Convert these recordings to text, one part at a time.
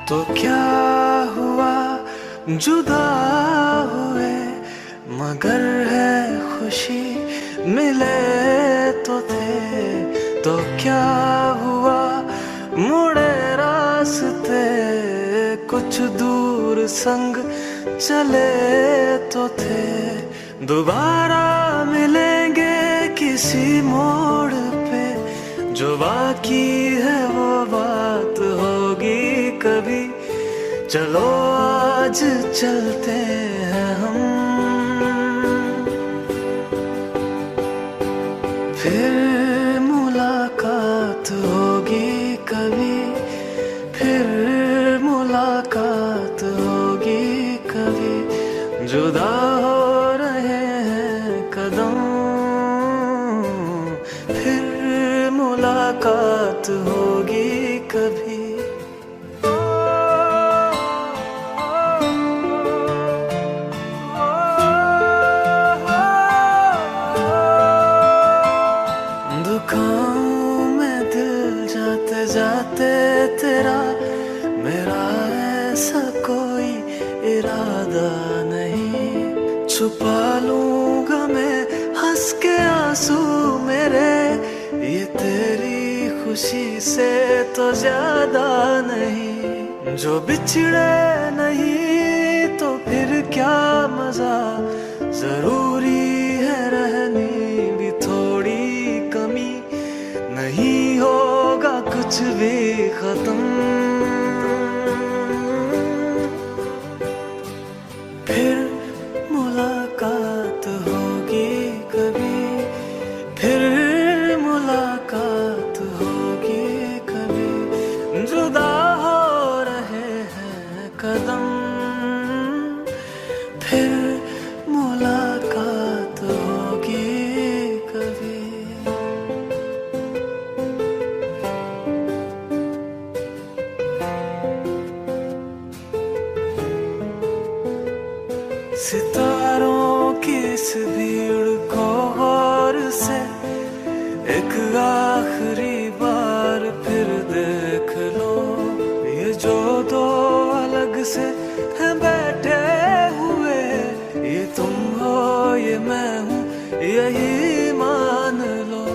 तो क्या हुआ जुदा हुए, मगर है खुशी मिले तो थे। तो क्या हुआ मुड़े रास्ते, कुछ दूर संग चले तो थे। दोबारा मिलेंगे किसी मोड़ पे, जो बाकी है वो बात होगी कभी। चलो आज चलते हैं हम, फिर मुलाकात होगी कभी। फिर मुलाकात होगी कभी। जुदा हो रहे हैं कदम, फिर मुलाकात होगी कभी। दुखाऊं मैं दिल जाते जाते तेरा, मेरा ऐसा कोई इरादा नहीं। छुपा लूंगा मैं हंस के आंसू मेरे, ये तेरी खुशी से तो ज्यादा नहीं। जो बिछड़े नहीं तो फिर क्या मजा, जरूरी है रहनी भी थोड़ी कमी। नहीं होगा कुछ भी खत्म, फिर मुलाकात होगी कभी। फिर मुलाकात होगी कभी। जुदा हो रहे हैं कदम, फिर मुलाकात होगी कभी। सितारों की इस भीड़ को गौर से एक आखिरी बार फिर देख लो। ये जो दो अलग से हैं बैठे हुए, ये तुम हो ये मैं हूँ यही मान लो।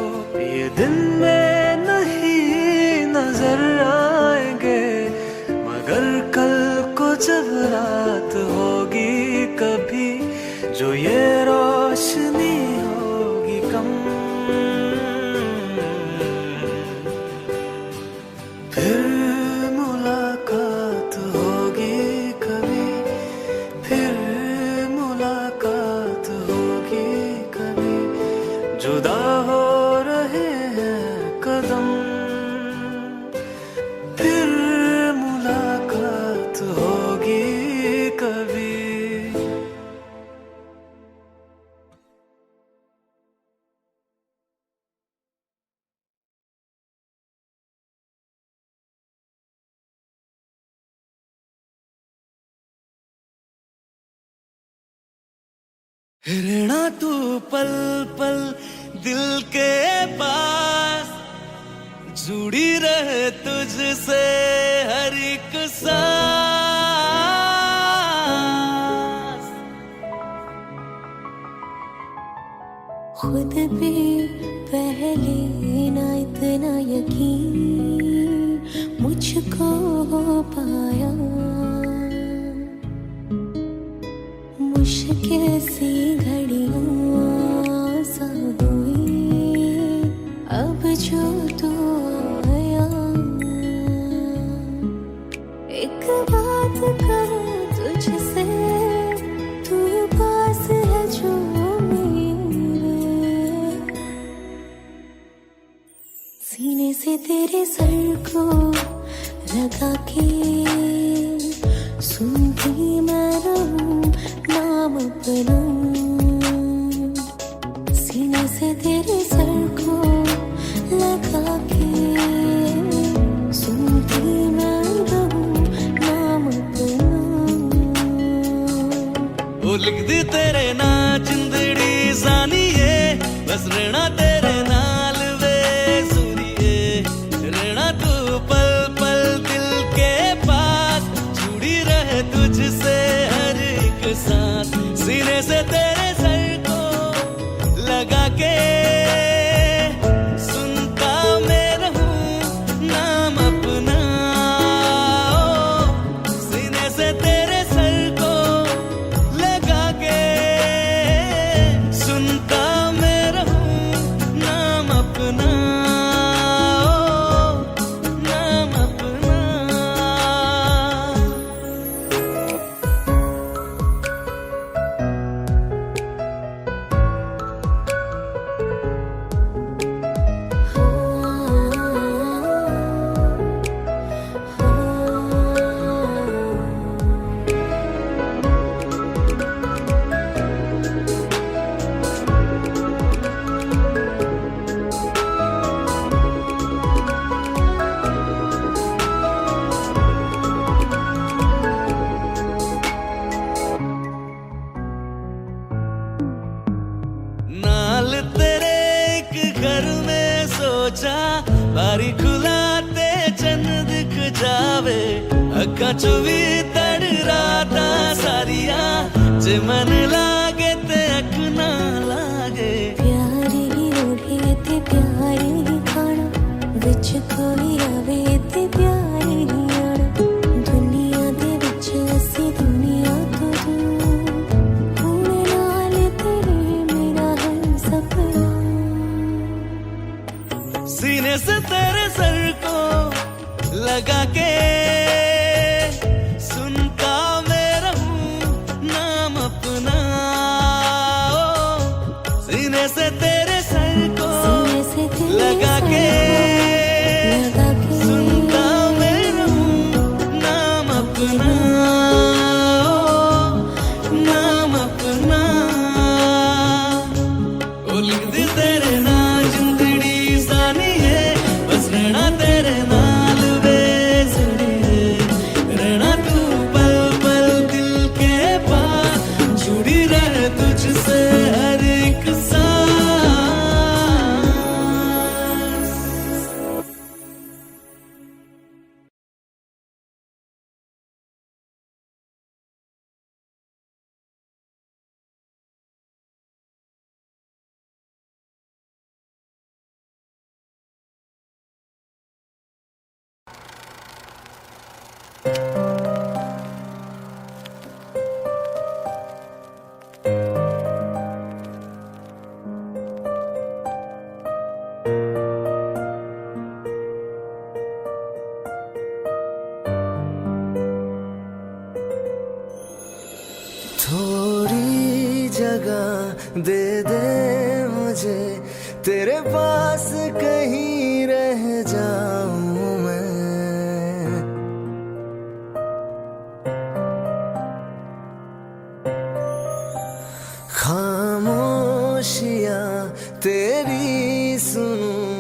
ये दिन में नहीं नजर आएंगे, मगर कल को जब रात होगी कभी, जो ये रोशनी होगी कम, फिर मुलाकात होगी कभी। फिर मुलाकात होगी कभी। जुदा हो रहे हैं कदम, फिर मुलाकात होगी कभी। रहना तू पल पल दिल के पास, जुड़ी रहे तुझसे हर एक सांस। खुद भी पहले ना इतना यकीन मुझको हो पाया, मुश्किल सी घड़ियां सा हुई अब जो तू आया। एक बात करूं तुझसे, तू पास है जो मेरे, सीने से तेरे सर को लगा के सुनती मैं रहूं नाम अपना। सीने से तेरे सर को लगा के सुनती मैं रहूं नाम अपना। वो लिख दी तेरे ना जिंदड़ी जानिए, बस रहना तेरे नाल वे सुनिए। रहना तू पल पल दिल के पास, सीने से तेरे सर को लगा के सुनता मैं रहूं नाम अपना। सीने से तेरे सर को लगा के सुनता मैं रहूं नाम अपना, नाम अपना। नाल तेरे एक घर में सोचा बारी खुलाते चन दिख जावे। अखा चो भी तड़ राता सारिया जे मन लागे ते अख ना लागे। प्यारी ओढ़े ते प्यारी खाना विच कोई आवे ते प्यारी आना। दुनिया दे विच असी दुनिया तो दूर हुण नाल तेरे मेरा है सपना। सीने से तेरे सर को लगा के सुनता मैं रहूं नाम अपना। सीने से तेरे सर को सीने से तेरे लगा सर के को लगा के सुनता मैं रहूं नाम अपना, नाम अपना। ओ लिख दी तेरे नाल जिंदड़ी सानी है, बस रहना तेरे नाल बेसड़ी। रहना तू पल पल दिल के पास, जुड़ी रहे तुझसे हर एक सांस। थोड़ी जगह दे दे मुझे, तेरे पास कहीं रह जाऊं मैं। खामोशियां तेरी सुनूं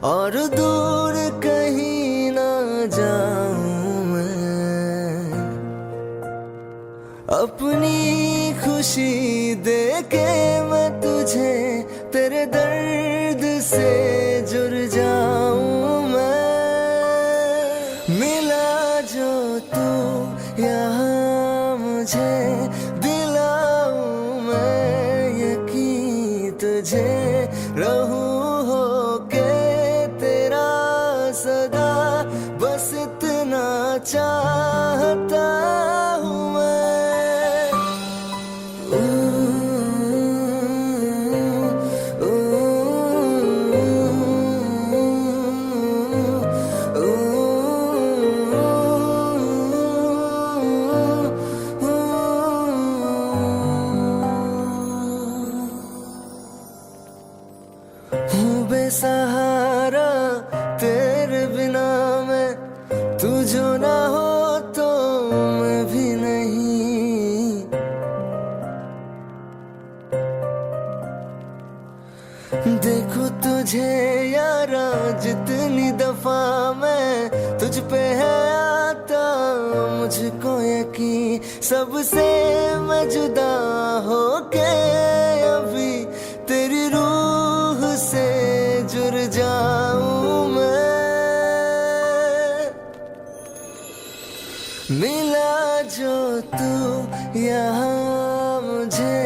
और दूर कहीं ना जाऊं मैं। अपनी खुशी दे के मैं तुझे तेरे दर्द से जुड़ जाऊं मैं। मिला जो तू यहाँ मुझे दिलाऊं मैं यकीन तुझे। रहूं होके तेरा सदा, बस इतना चाहता हूँ मैं। हूँ बेसहारा तेरे बिना मैं, तू जो ना हो तो मैं भी नहीं। देखो तुझे यारा जितनी दफा मैं तुझ पे है आता, मुझको यकीन सबसे मैं जुदा होके अभी तेरी रूह से जुड़ जाऊं मैं। मिला जो तू यहाँ मुझे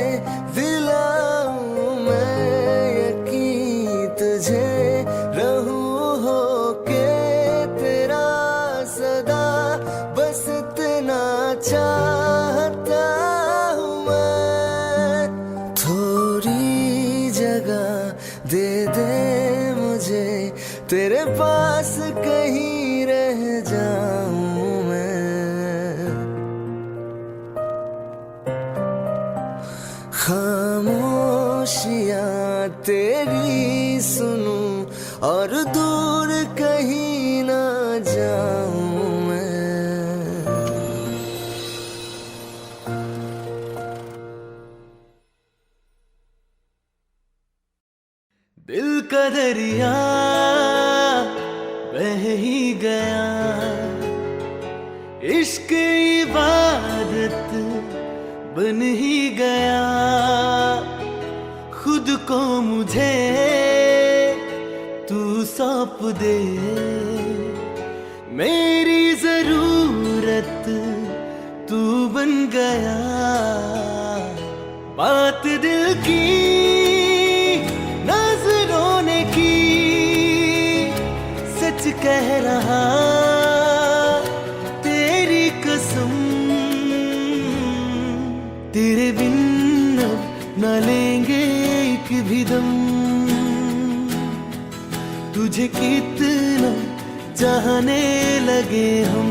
दे दे मुझे, तेरे पास कहीं रह जाऊं मैं। खामोशियां तेरी सुनूं और दूर कहीं ना जाऊं मैं। दिल का दरिया बह ही गया, इश्क इबादत बन ही गया। खुद को मुझे तू सौंप दे, मेरी जरूरत तू बन गया। बात दिल की नजरों ने की, सच कह रहा तेरी कसम। तेरे बिन अब न लेंगे एक भी दम, तुझे कितना चाहने लगे हम।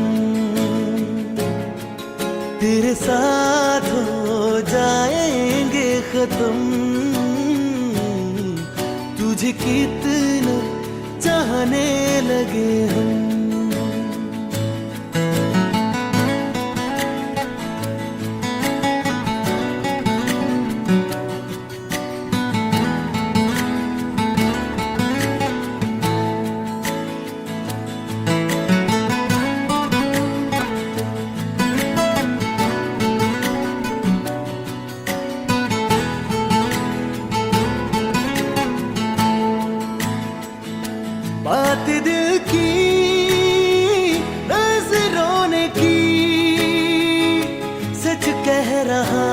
तेरे साथ हो जाएंगे खत्म, तुझे कितना चाहने लगे हम। बात दिल की नजरों ने की, सच कह रहा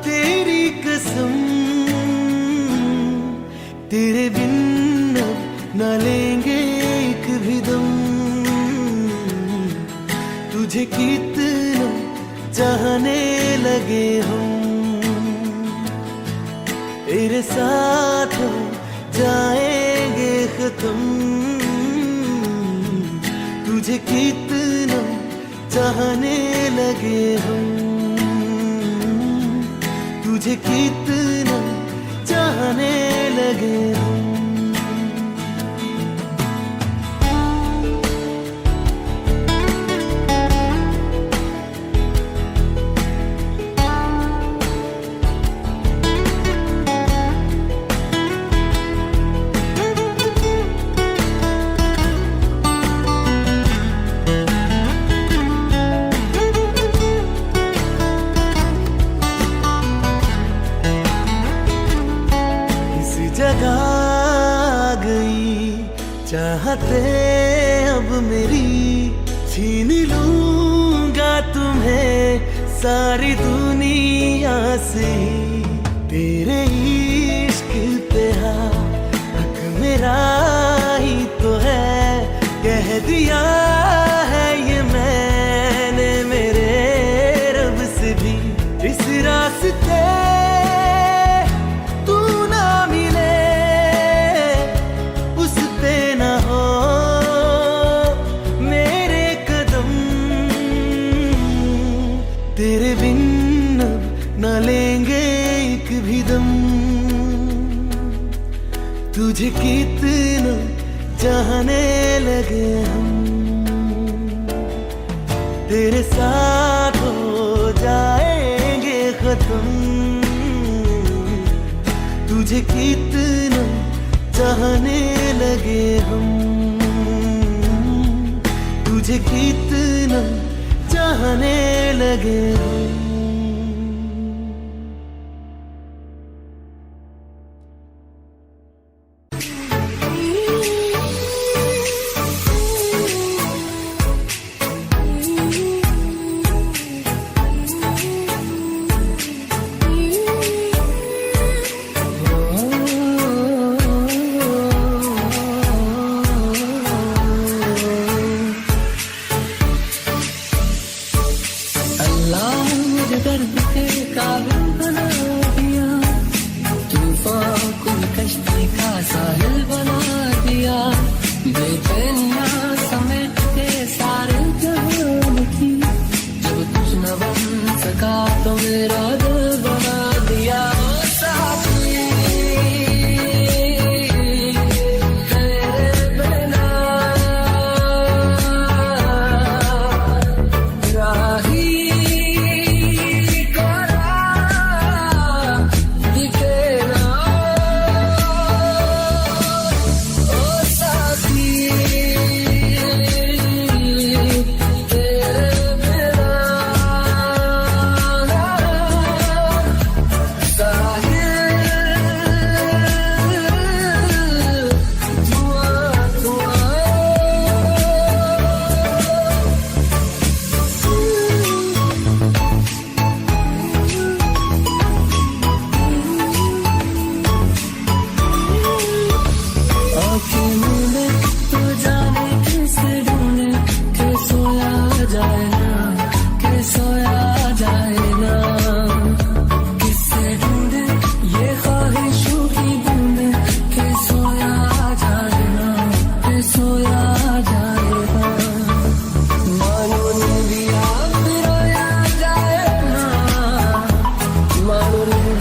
तेरी कसम। तेरे बिन अब न लेंगे एक भी दम, तुझे कितना चाहने लगे हम। तेरे साथ जाएंगे खत्म, तुझे कितना चाहने लगे हम। तुझे कितना चाहने लगे हम। जगा गई चाहते अब मेरी, छीन लूंगा तुम्हें सारी दुनिया से। तेरे इश्क पे हक मेरा ही तो है, कह दिया है ये मैंने मेरे रब से भी। इस रास्ते तेरे बिन अब न लेंगे एक भी दम, तुझे कितना चाहने लगे हम। तेरे साथ हो जाएंगे खत्म, तुझे कितना चाहने लगे हम। तुझे कितना चाहने लगे हम।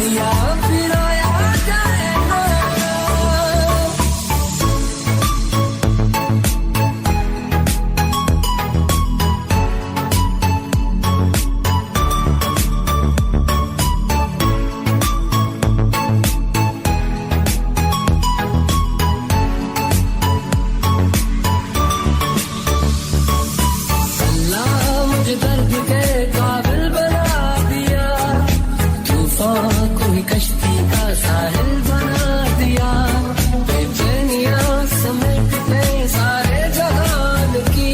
दुनिया फिराया जाएगा। अल्लाह मुझे दर्द के काबिल बना दिया, तूफान कोई कश्ती का साहिल बना दिया, बेचैनियां समेटते सारे जहान की,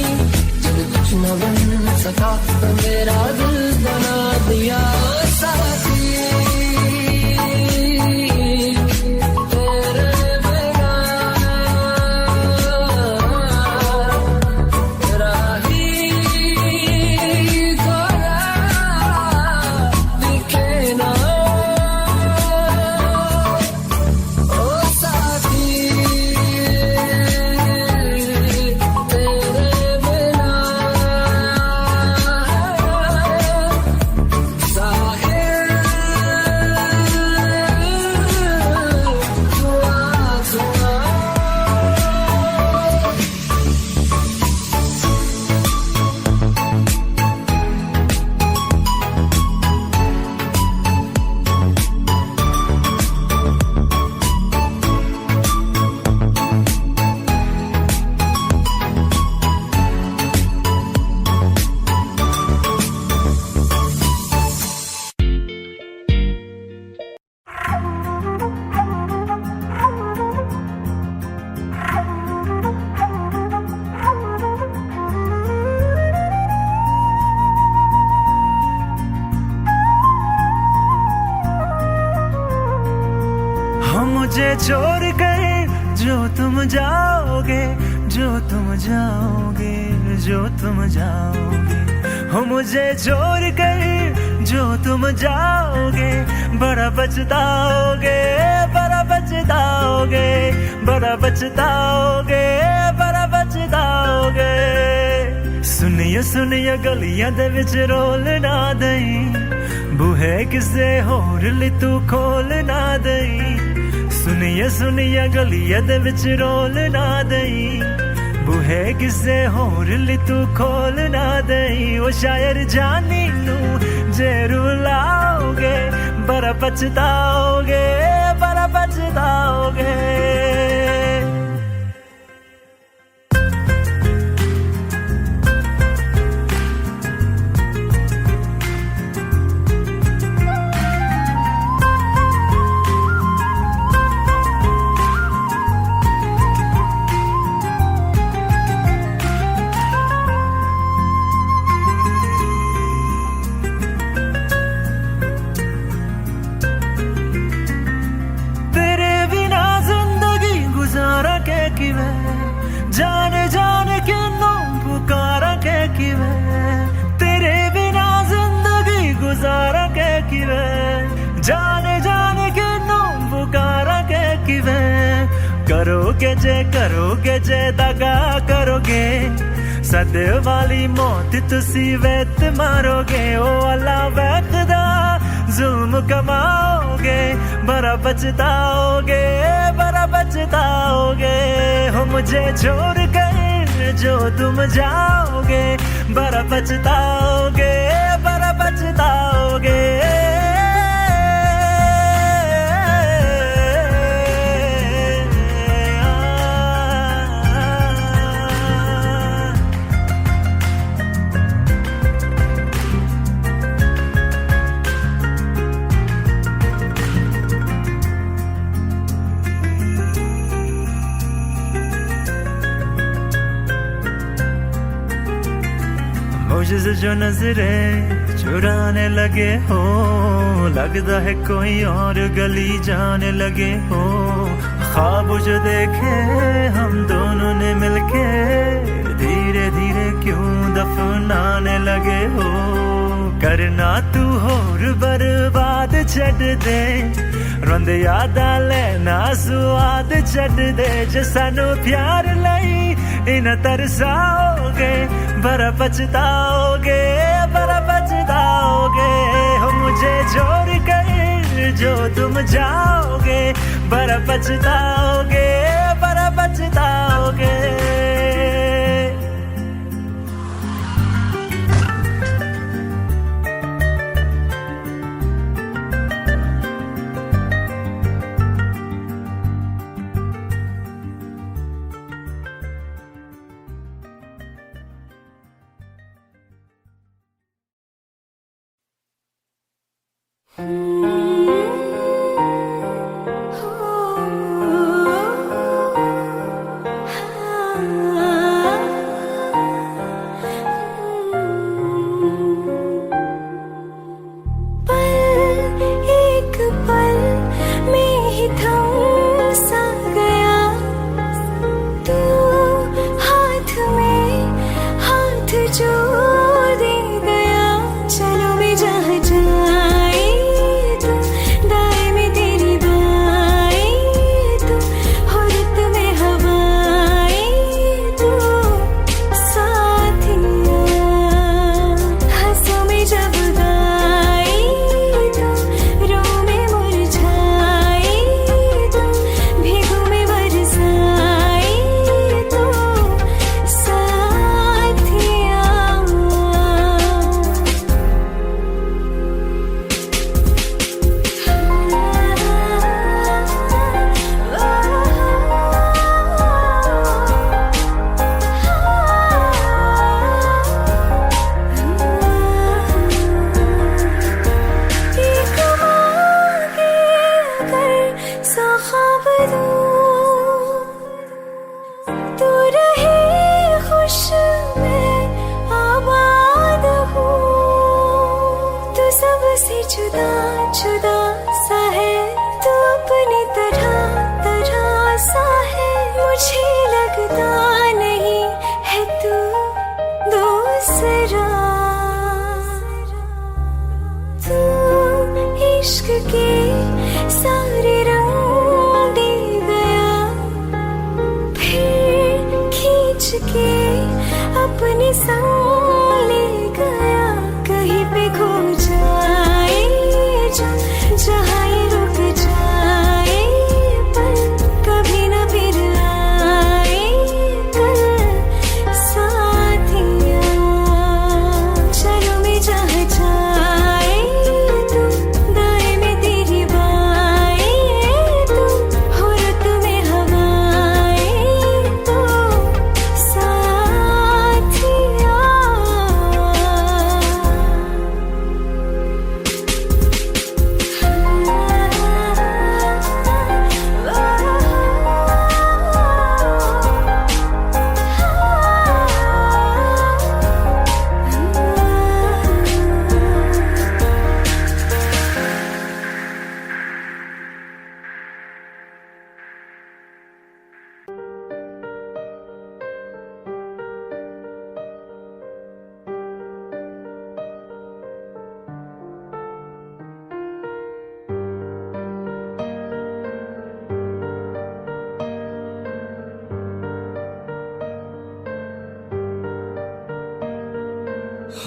जब कुछ न बन सका तो मेरा दिल बना दिया। साथी तेरे बिना तेरा ही कोरा दिखे ना। ओ साथी तेरे बिना साहिल धुआं धुआं। हम मुझे छोड़ कर जो तुम जाओगे, जो तुम जाओगे, जो तुम जाओगे, हो मुझे छोड़ कर जो तुम जाओगे, बड़ा पछताओगे, बड़ा पछताओगे, बड़ा पछताओगे, बड़ा पछताओगे। सुनिए सुनिए गलियां दे विच रोल ना दई, बूहे किसे होर ली तू खोल ना दई। सुनिए सुनिए गलियां दे विच रोल ना दई, बूहे किसे होर ली तू खोल ना दई। ओ शायर जानी नू जे रुलाओगे, बड़ा पछताओगे, बड़ा पछताओगे। जाने जाने किन्नू पुकारा के किवे, तेरे बिना जिंदगी गुजारा के किवे, जाने जाने किन्नू पुकारा के किवे। करोगे जे दगा करोगे, सदे वाली मौत तुसी वेत मारोगे। ओ अल्लाह वैखदा जुल्म कमाओगे, बड़ा पछताओगे, बड़ा पछताओगे। हो मुझे छोड़ कर जो तुम जाओगे, बड़ा पछताओगे, बड़ा पछताओगे। मुझसे जो नजरे चुराने लगे हो, लगता है कोई और गली जाने लगे हो। ख्वाब जो देखे हम दोनों ने मिलके, धीरे धीरे क्यों दफनाने लगे हो। करना तू होर बर्बाद छड़ दे, रोंद यादा लेना स्वाद छड़ दे। जे सानू प्यार लई इन तरसाओगे, बड़ा पछताओगे, बड़ा पछताओगे। हो मुझे छोड़ कर जो तुम जाओगे बड़ा पछताओगे, बड़ा पछताओगे।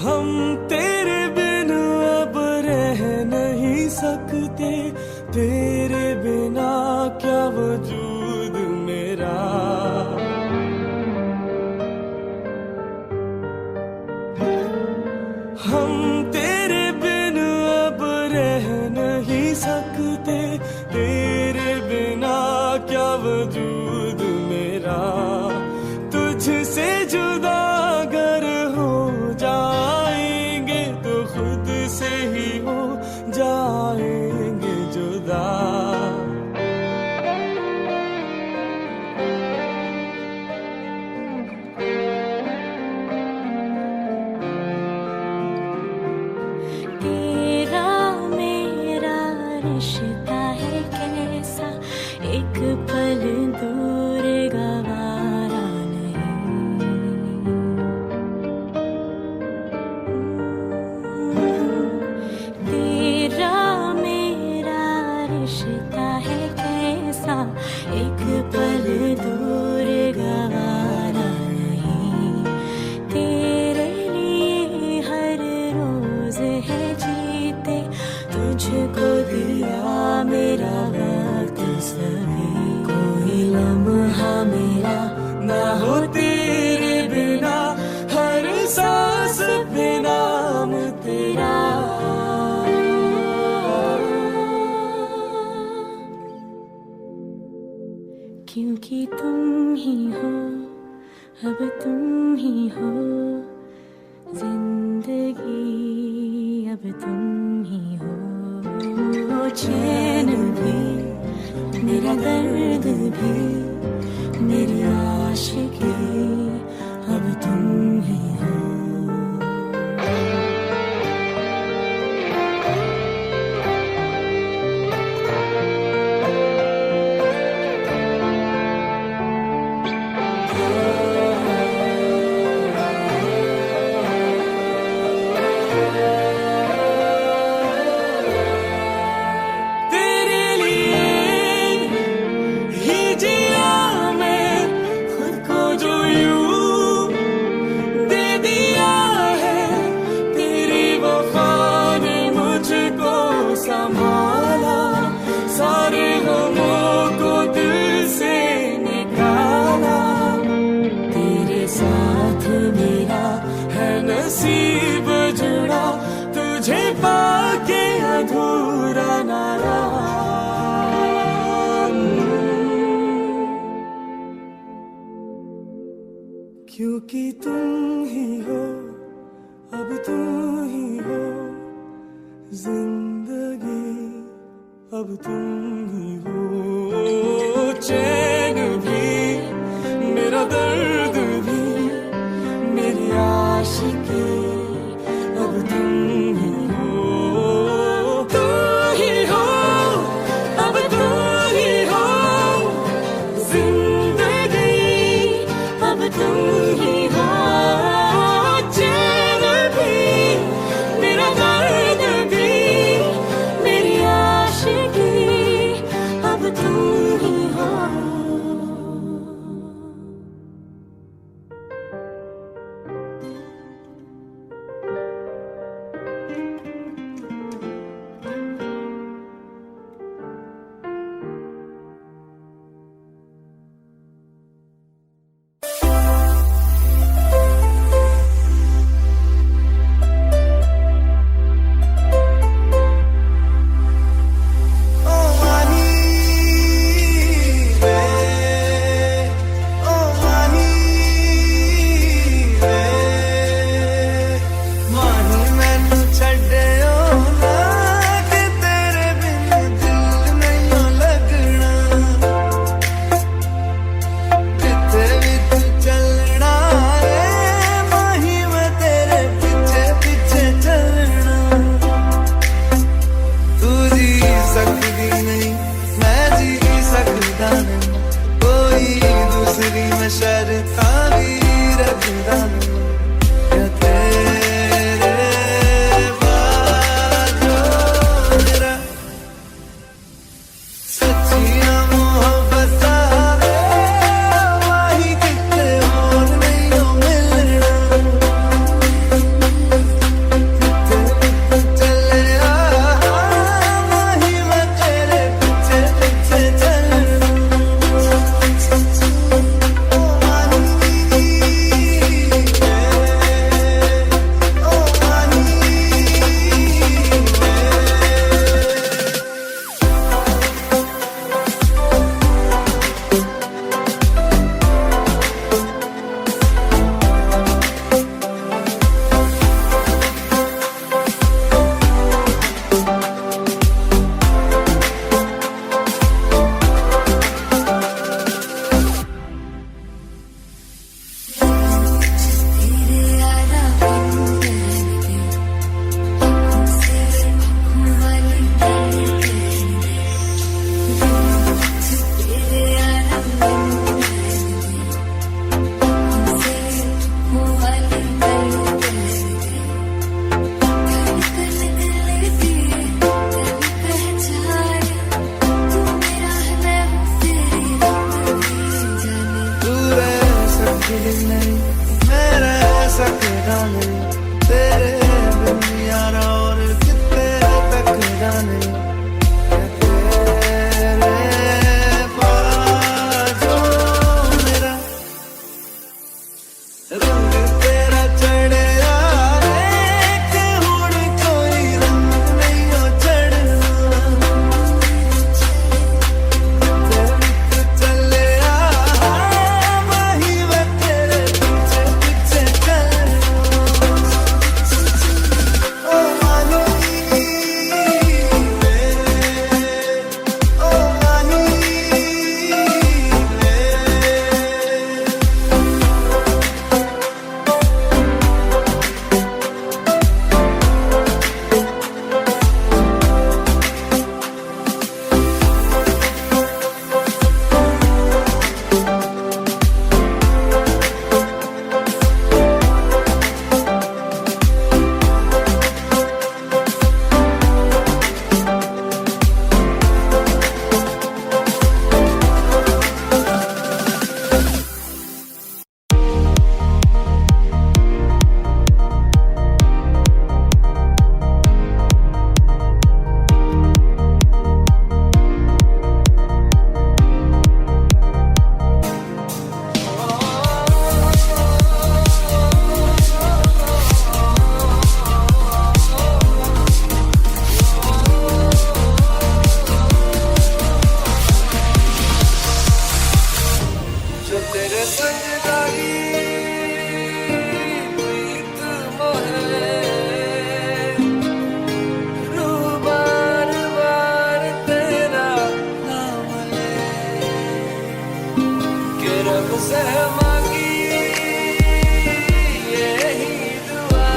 हम तेरे बिन अब रह नहीं सकते, तेरे बिना क्या वजूद मेरा। हम तेरे बिन अब रह नहीं सकते, तेरे बिना क्या वजूद मेरा। तुझसे जुदा अगर हो जाएंगे तो खुद से ही हो जाएंगे जुदा। तेरा मेरा रिश्ता है कैसा, एक पल दूर गवारा नहीं। तेरा मेरा रिश्ता है कैसा, एक पल दूर गवारा नहीं। तेरे लिए हर रोज है जीते तुझको दिया क्योंकि तुम ही हो, अब तुम ही हो जिंदगी, अब तुम ही हो। चैन भी, मेरा दर्द भी, मेरी आशिकी, अब तुम ही हो। नसीब जुड़ा तुझे पाके अधूरा ना रहा। क्योंकि तुम ही हो, अब तुम ही हो जिंदगी, अब तुम ही हो। चैन भी, मेरा दर्द भी, मेरी आशिकी, अब तुम ही हो। तू ही हो, अब तू ही हो जिंदगी, अब तुम ही हो। चैन भी, मेरा दर्द भी, मेरी आशिकी, अब तुम ही हो। तुझसे मांगी यही दुआ,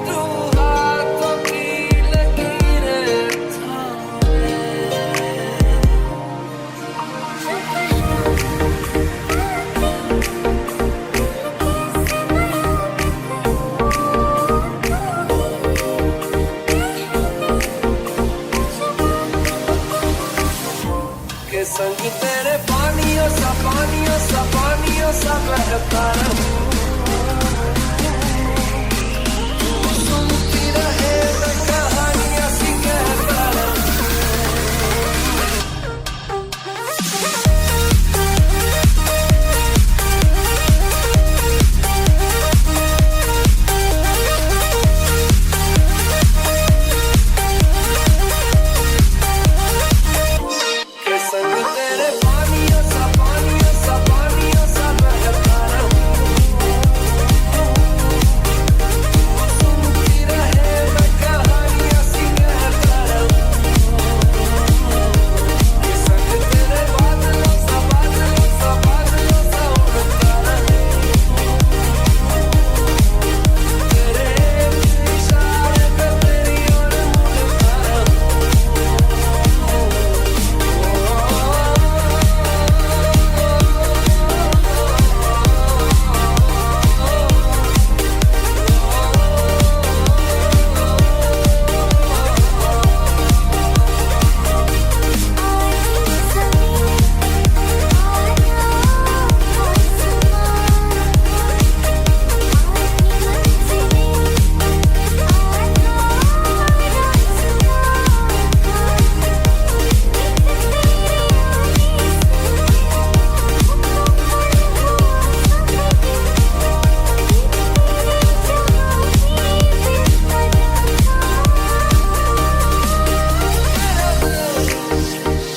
तू हाथों की लकीरें थामे। के संग तेरे पानियों सा पानियों सा पानियों सा बहता रहूं, तू सुनती रहे मैं कहानियां सी कहता रहूं। के संग तेरे पानियों सा पानियों सा पानियों सा बहता रहूं, सुनती रहे मैं कहानियां सी कहता रहूं। के संग तेरे बादलों सा बादलों सा बादलों सा उड़ता रहूं, तेरे इशारे पे तेरी ओर मुड़ता रहूं।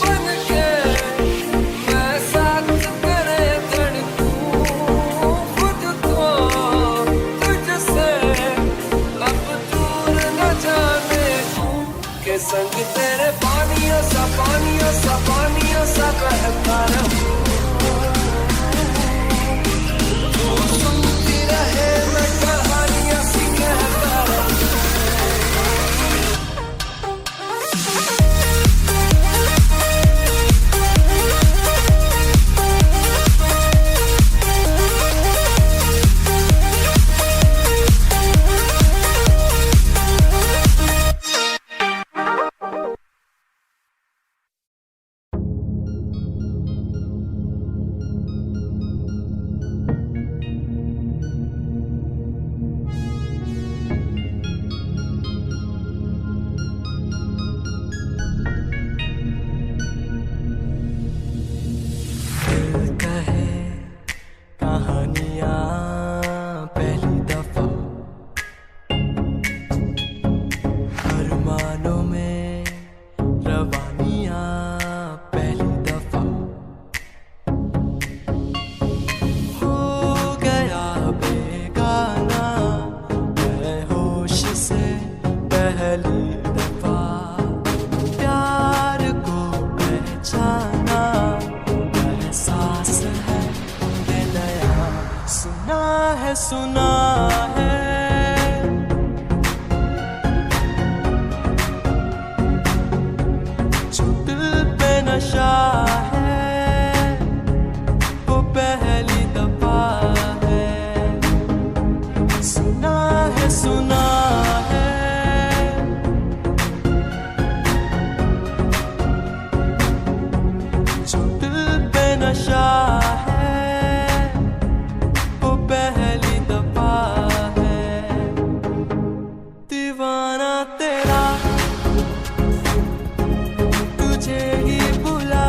बनके मैं साथ तेरे धड़कूं, खुद को तुझसे अब दूर न जाने दूं। के संग तेरे पानियों सा पानियों सा पानियों सा बहता रहूं, तू सुनती रहे मैं कहानियां सी कहता रहूं। कहे कहानियां पहली दफा, अरमानों में रवानियां पहली दफा, हो गया बेगाना मैं होश से पहली दफा, प्यार को पहचाना एहसास है ये नया, सुना है जो दिल पे नशा है वो पहली दफा है, सुना है जो दिल पे नशा है वो पहली दफा है, दीवाना तेरा तुझे ही बुला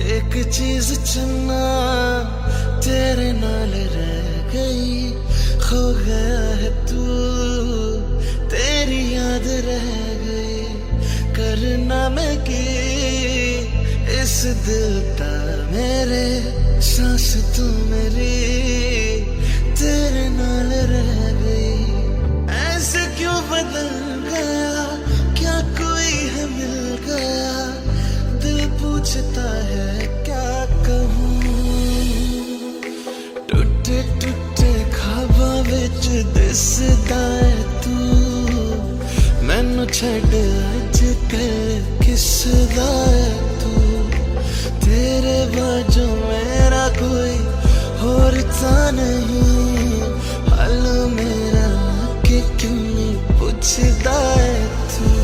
एक चीज चुनना तेरे नाल रह गई, खो गया है तू तेरी याद रह गई। करना मैं की इस दिल दा मेरे सांस तू मेरी तेरे नाल रह गई। ऐसे क्यों बदल गया, क्या कोई है मिल गया, दिल पूछता है क्या कहूँ। टूटे टूटे ख्वाबां विच दिसदा है तू, मैनू छड्ड अज कल किसदा है तू। तेरे बाजू मेरा कोई होर तां नहीं, हाल मेरा कि क्यों नहीं पुछदा है तू।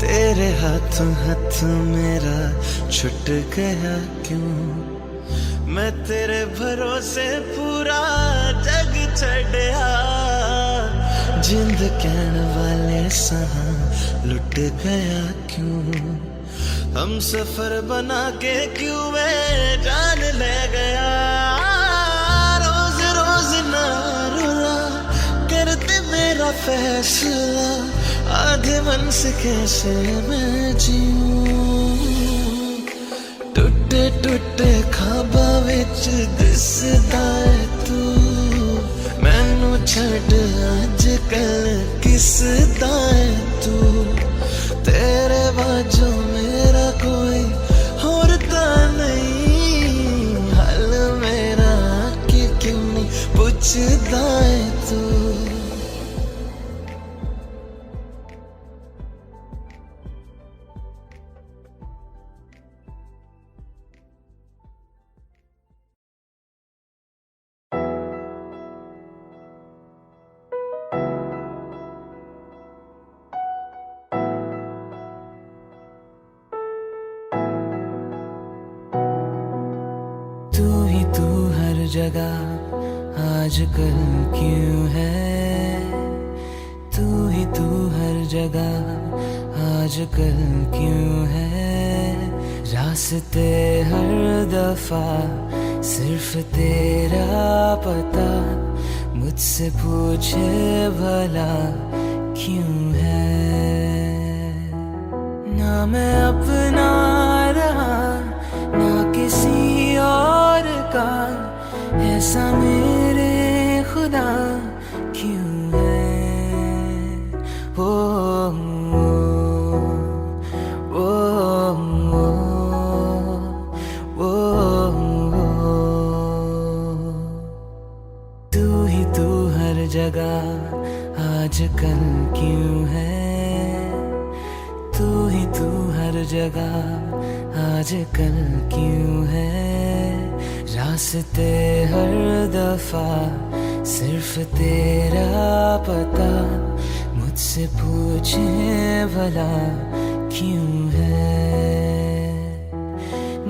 तेरे हाथों हाथ मेरा छुट गया क्यों, मैं तेरे भरोसे पूरा जग छड़या। जिंद कहन वाले सहा लुट गया क्यों, हम सफर बना के क्यों वे जान ले गया। रोज रोज ना रुला करते मेरा फैसला, आधे मन से कैसे मैं जीऊं। टूटे टूटे ख्वाबां विच दिसदा है तू, मैनू छड्ड अज कल किसदा है तू। तेरे बाजू मेरा कोई होर तां नहीं, हाल मेरा कि क्यों नहीं पुछदा है तू। जगह आजकल क्यों है, तू ही तू हर जगह आजकल क्यों है। रास्ते हर दफा सिर्फ तेरा पता, मुझसे पूछे भला क्यों है। ना मैं अपना रहा ना किसी और का, ऐसा मेरे खुदा क्यों है। ओ, ओ, ओ, ओ, तू ही तू हर जगह आजकल क्यों है। तू ही तू हर जगह आजकल क्यों है। रास्ते हर दफा सिर्फ तेरा पता, मुझसे पूछे भला क्यों है।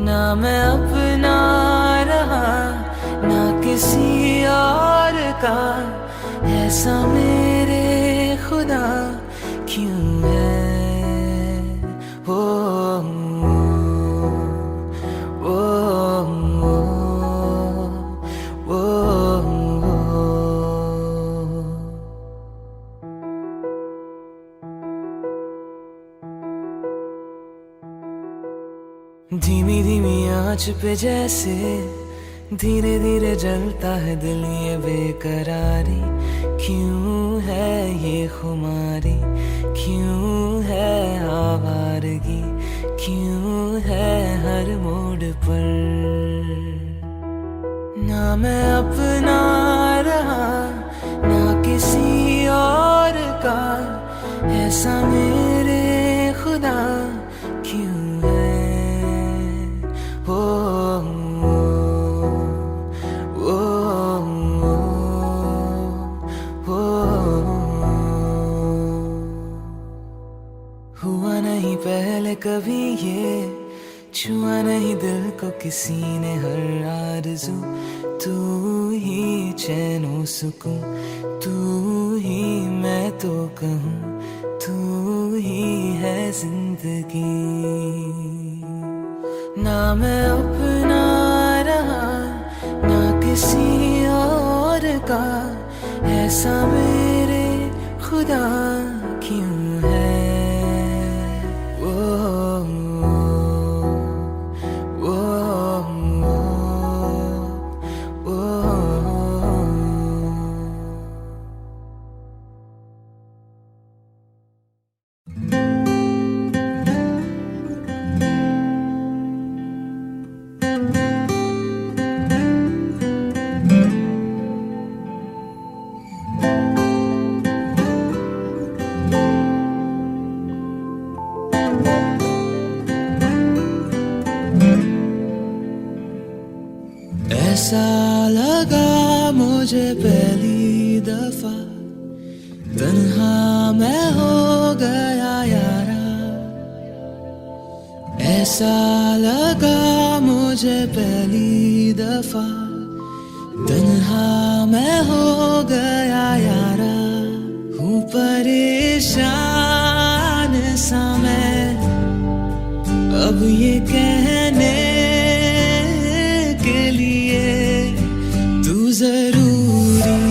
ना मैं अपना रहा ना किसी और का, ऐसा मेरे खुदा क्यों है। ओ, धीमी धीमी आंच पे जैसे धीरे धीरे जलता है दिल ये बेकरारी, क्यों है ये खुमारी, क्यों है आवारगी, क्यों है हर मोड़ पर। ना मैं अपना रहा ना किसी और का, ऐसा मेरे खुदा क्यों है। ओ हुआ नहीं पहले कभी ये, छुआ नहीं दिल को किसी ने हर आरज़ू। तू ही चैनो सुकून, तू ही मैं तो कहूँ, तू ही है जिंदगी। ना मैं अपना रहा ना किसी और का, ऐसा मेरे खुदा क्यों है। ऐसा लगा मुझे पहली दफा, तन्हा मैं हो गया यारा। ऐसा लगा मुझे पहली दफा, तन्हा मैं हो गया यारा। हूँ परेशान सा मैं अब ये कहने के लिए, तू जरूरी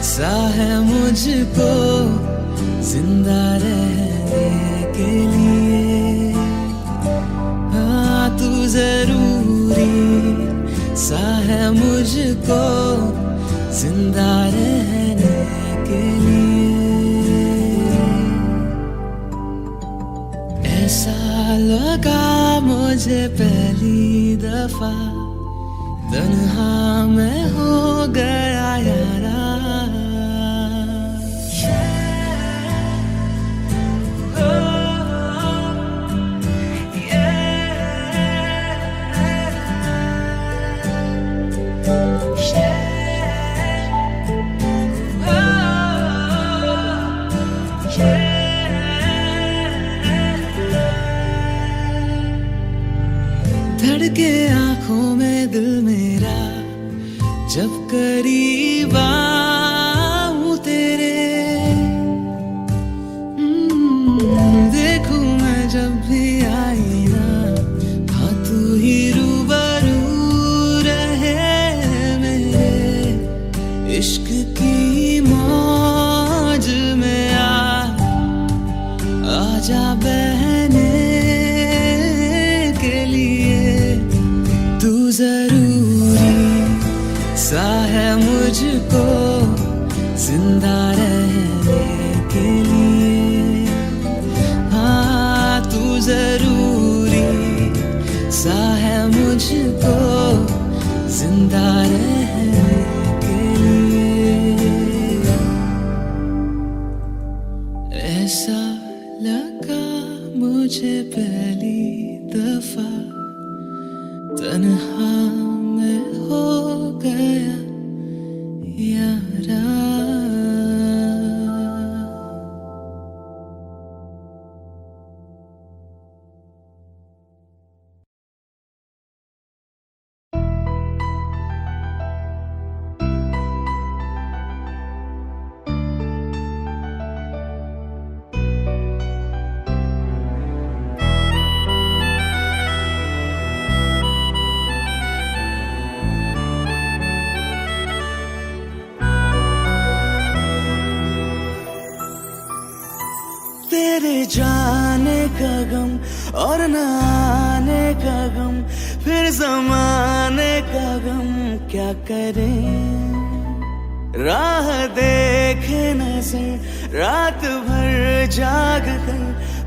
सा है मुझको जिंदा रहने के लिए। हाँ तू जरूरी सा है मुझको जिंदा रहने के लिए। ऐसा लगा मुझे पहली दफा, तन्हा मैं हो गया यारा। धड़के आंखों में दिल मेरा जब करीब आऊं तेरे, देखूं मैं जब भी आईना, हाँ तू ही रूबरू रहे मेरे। इश्क की मौज में आजा बहने के लिए। तू जरूरी सा है मुझको जिंदा रहने के लिए। हाँ तू जरूरी सा है मुझको जिंदा रहने के लिए। ऐसा लगा मुझे पहली दफा, तन्हा मैं हो गया यारा। तेरे जाने का गम और न आने का गम, फिर जमाने का गम क्या करें, राह देखे नजर रात भर जाग कर,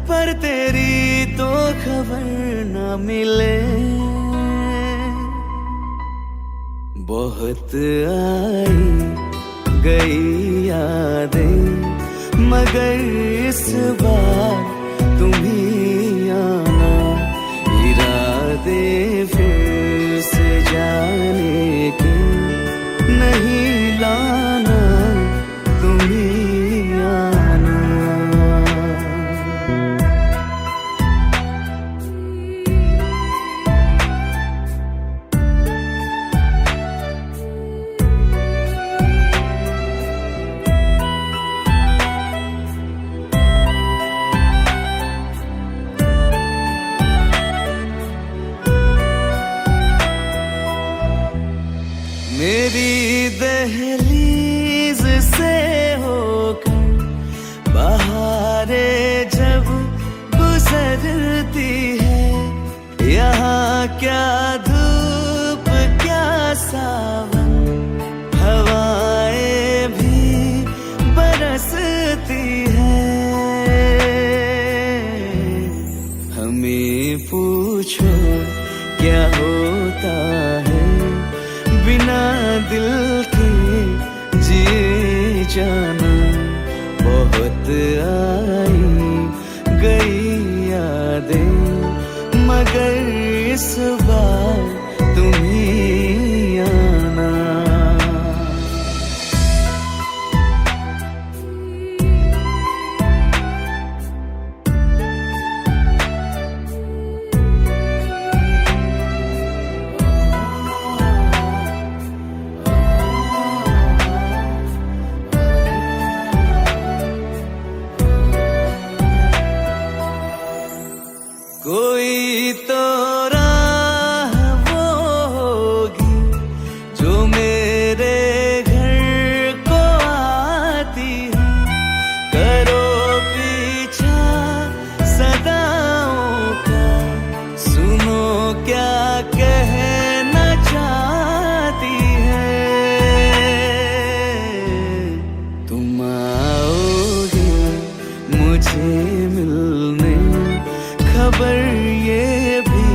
पर तेरी तो खबर न मिले। बहुत आई गई यादें, मगर इस बार तुम ही आना, इरादे फिर से जाने के नहीं लाना, तुम ही आना। मेरी दहलीज से होकर बहारें जब गुजरती है, यहाँ क्या धूप क्या सावन, हवाएं भी बरसती है। हमें पूछो क्या होता है बिना दिल के जिए जाना। बहुत आई गई यादें, मगर इस बार तुम ही आना। कोई तो राह वो होगी जो मेरे घर को आती है, करो पीछा सदाओं का, सुनो क्या कहना चाहती है। तुम आओगे मुझे मिलने, खबर ये भी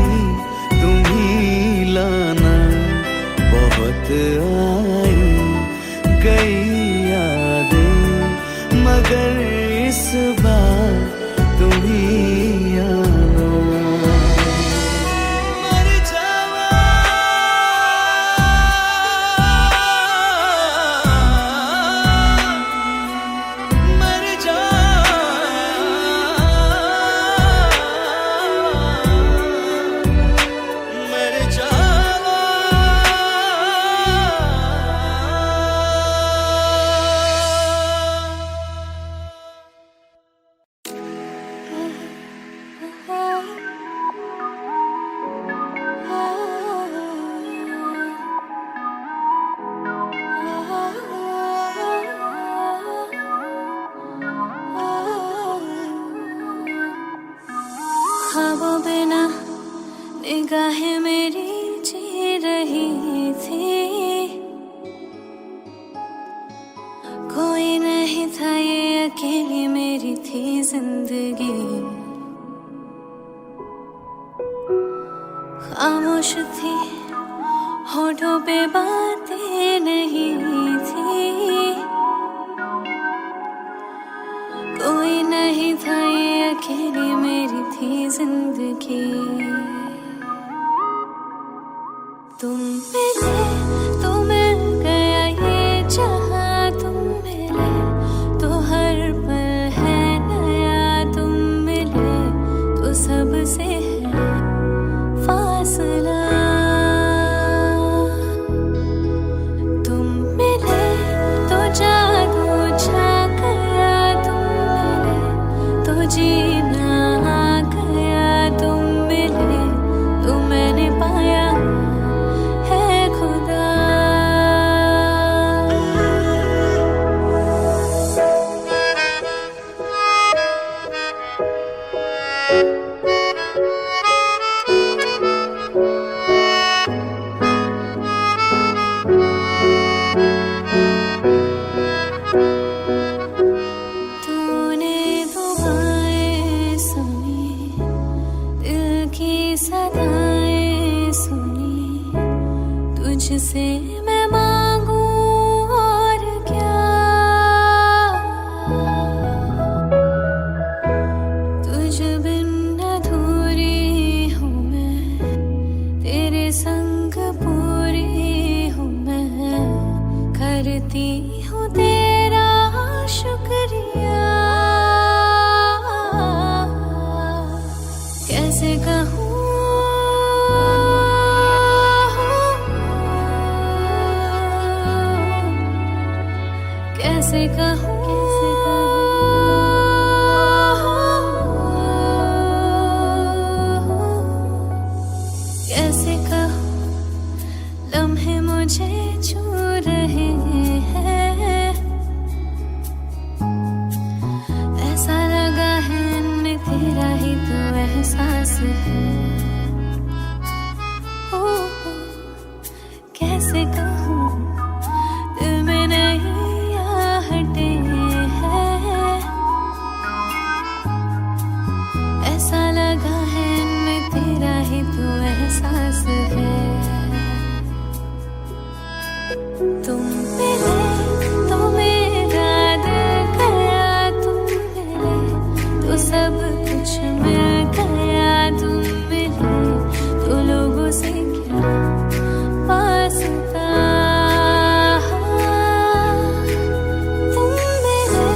तुम ही लाना। बहुत आई गई यादें, मगर इस बार तुम ही आना। मर जावा, मर जावा, मर जावा। ख्वाबों बिना निगाहें मेरी जी रही थी, कोई नहीं था ये अकेली मेरी थी जिंदगी। खामोश थी होठों पे बातें नहीं थी, कोई नहीं था ये अकेली मेरी थी जिंदगी। तुम मिले तो मिल गया ये जहां, तुम मिले तो हर पल है नया, तुम मिले तो सबसे है फासला। तुम मिले तो जादू छा गया, तुम मिले तो जीना आ गया, तुम मिले तो मैंने पाया है खुदा। तुझसे मैं मांगू और क्या, तुझ बिन अधूरी हूँ मैं, तेरे संग पूरी हूँ मैं, करती हूँ तेरा शुक्रिया। कैसे कहूँ कैसे कहूँ कैसे कहूँ, लम्हे मुझे छू रहे हैं, ऐसा लगा है इनमें तेरा ही तो एहसास है। ओ कैसे कहूँ, दिल में नहीं हटे हैं, ऐसा लगा है इनमें तेरा ही तो एहसास है। तुम मिले तो मेरा दिल गया, तुम मिले तो सब कुछ मिल गया, तुम मिले तो लोगों से क्या वास्ता, तुम मिले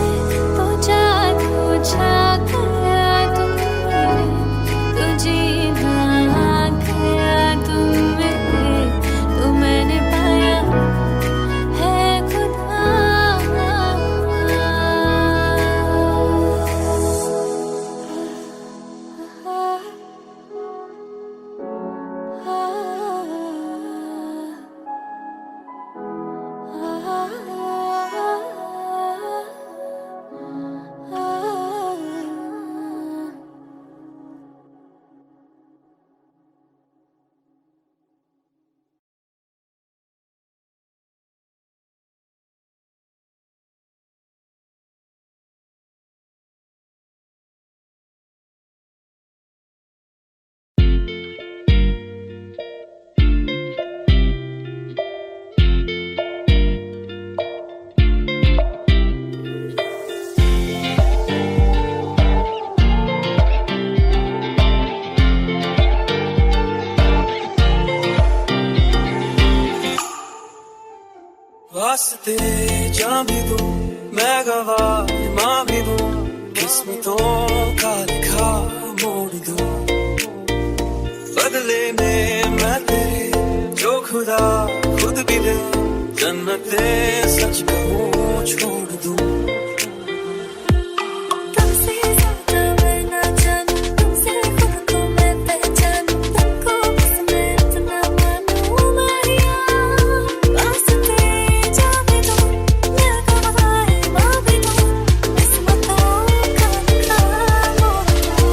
तो जादू छा गया, तुम मिले तो जीना आ गया, तुम मिले तो मैंने पाया है खुदा। वास्ते जा भी दूं मैं गवाह माँ भी दूं, किस्मतों का लिखा मोड़ दूं, बदले में मैं तेरे जो खुदा खुद भी दे, जन्नते सच कहूँ छोड़ दूं। तुमसे ज्यादा मैं ना जानूं, तुमसे खुद को मैं पहचानूं, तुमको बस मैं इतना मानूं मारिया। वास्ते जा भी दूं मैं गवाह माँ भी दूं, किस्मतों का लिखा मोड़ दूं।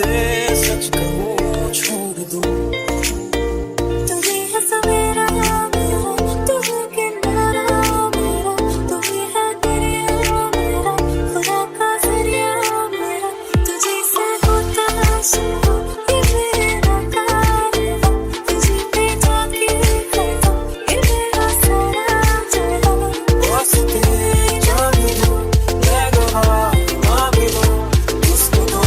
से सच कहूँ छोड़ दूँ। तू ही है सवेरा मेरा, तू है किनारा मेरा, तू ही है दरिया मेरा, खुदा का जरिया मेरा। तुझे से होता शुरू ये मेरा कारवां, तुझे पे जाके खड़ा ये मेरा सारा जहां। वास्ते जान दूँ, ले लो मांग लो, उसको दो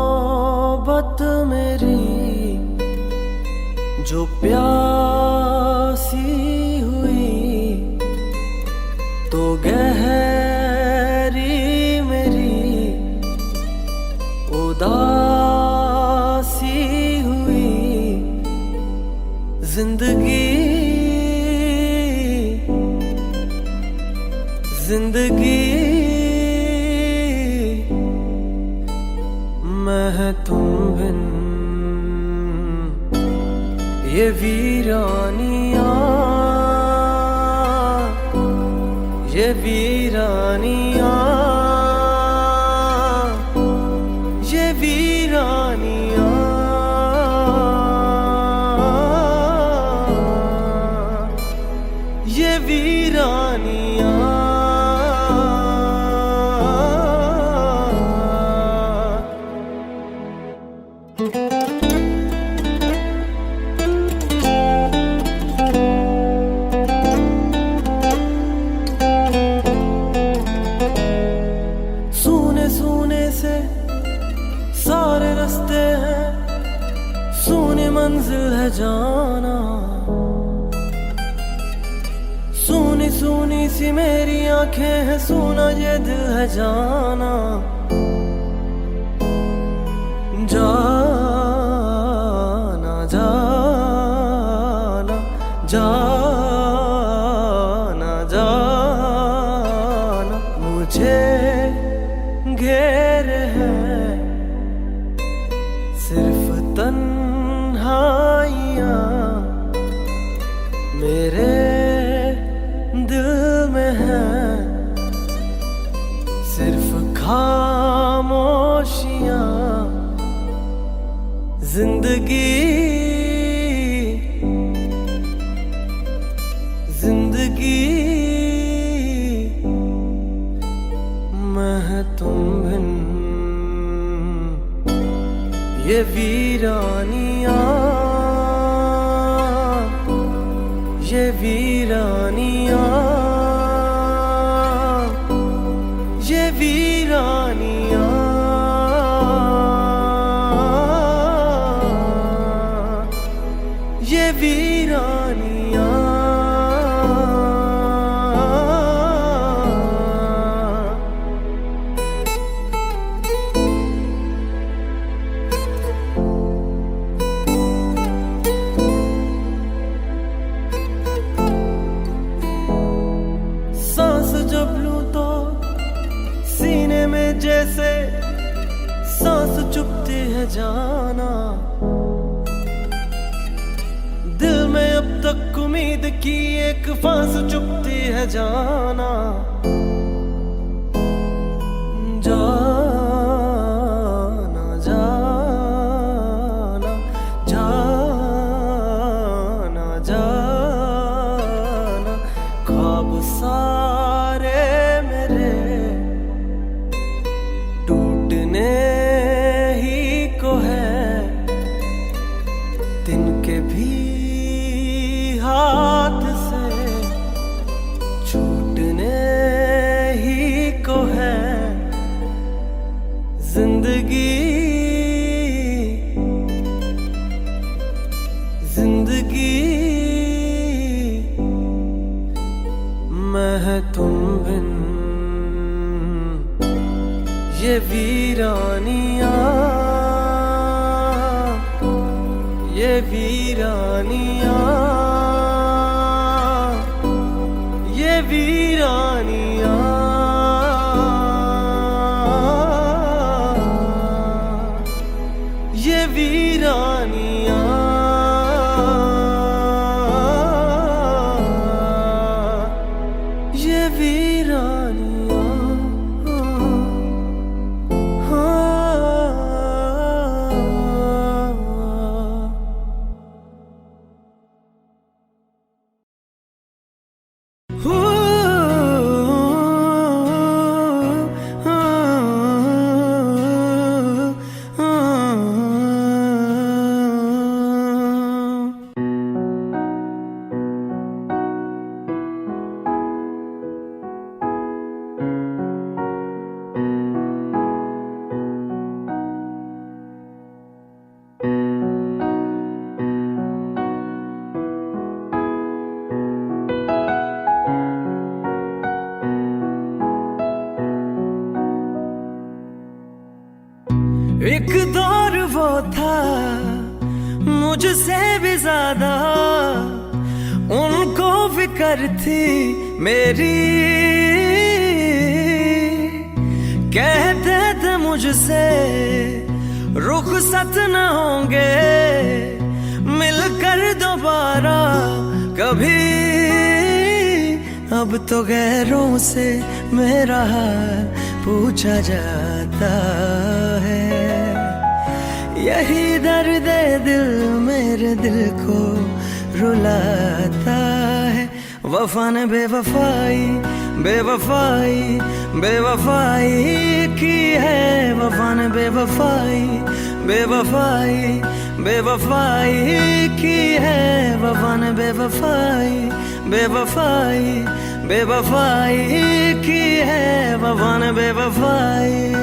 मोहब्बत मेरी जो प्यासी हुई तो गहरी मेरी उदासी हुई। जिंदगी जिंदगी मैं तुम बिन ये वीरानियां ये वीरानियां ये वीरानियां ये वीरानियां सूने सूने से सारे रास्ते हैं, सूनी मंजिल है जाना। सूनी सूनी सी मेरी आंखें हैं, सूना ये दिल है जाना। जाना जाना जाना जाना मुझे घेरे हैं सिर्फ तन्हाइयाँ, मेरे दिल में है सिर्फ खामोशियाँ। जिंदगी जिंदगी मैं तुम बिन ये वीरानियां ये वीरानियां ये वीरानियां ये वीरानियां सांस जब लूं तो सीने में जैसे सांस चुभती है जाना। दिल में अब तक उम्मीद की एक फांस चुभती है जाना। जाना जाना जाना जाना ख्वाब सारे मेरे टूटने ही को है, तिनके भी हाथ से छूटने ही को है। जिंदगी जिंदगी मैं है तुम बिन ये वीरानिया, ये वीरानिया, ये वीरानिया, ये वीरानिया, ये वीरानिया। एक दौर वो था मुझसे भी ज्यादा, उनको फिक्र थी मेरी, कहते थे मुझसे रुखसत न होंगे मिलकर दोबारा कभी। अब तो गैरों से मेरा हाल पूछा जाता है, यही दर्द दिल मेरे दिल को रुलाता है। वफा ने बेवफाई बेवफाई बेवफाई की है, वफा ने बेवफाई बेवफाई बेवफाई की है, वफा ने बेवफाई बेवफाई बेवफाई की है, वफा ने बेवफाई।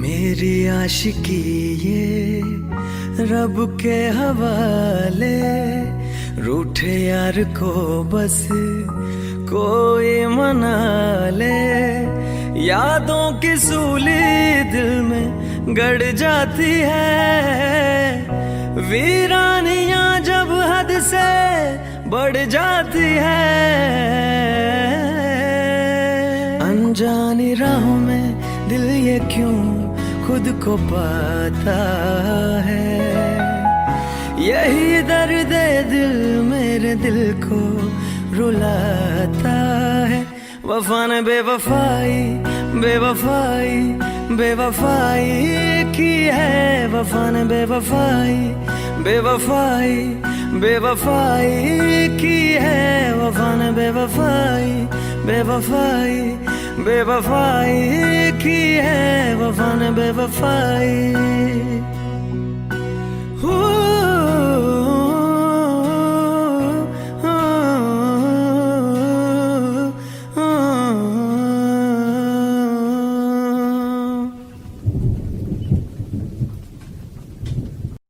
मेरी आशिकी ये रब के हवाले, रूठे यार को बस कोई मना ले, यादों की सूली दिल में गड़ जाती है, वीरानियां जब हद से बढ़ जाती है, अनजानी राहों में दिल ये क्यों खुद को पाता है, यही दर्द दिल मेरे दिल को रुलाता है। वफा ने बेवफाई बेवफाई बेवफाई की है, वफा ने बेवफाई बेवफाई बेवफाई की है, वफा ने बेवफाई बेवफाई बेवफाई की है, वफा ने बेवफाई।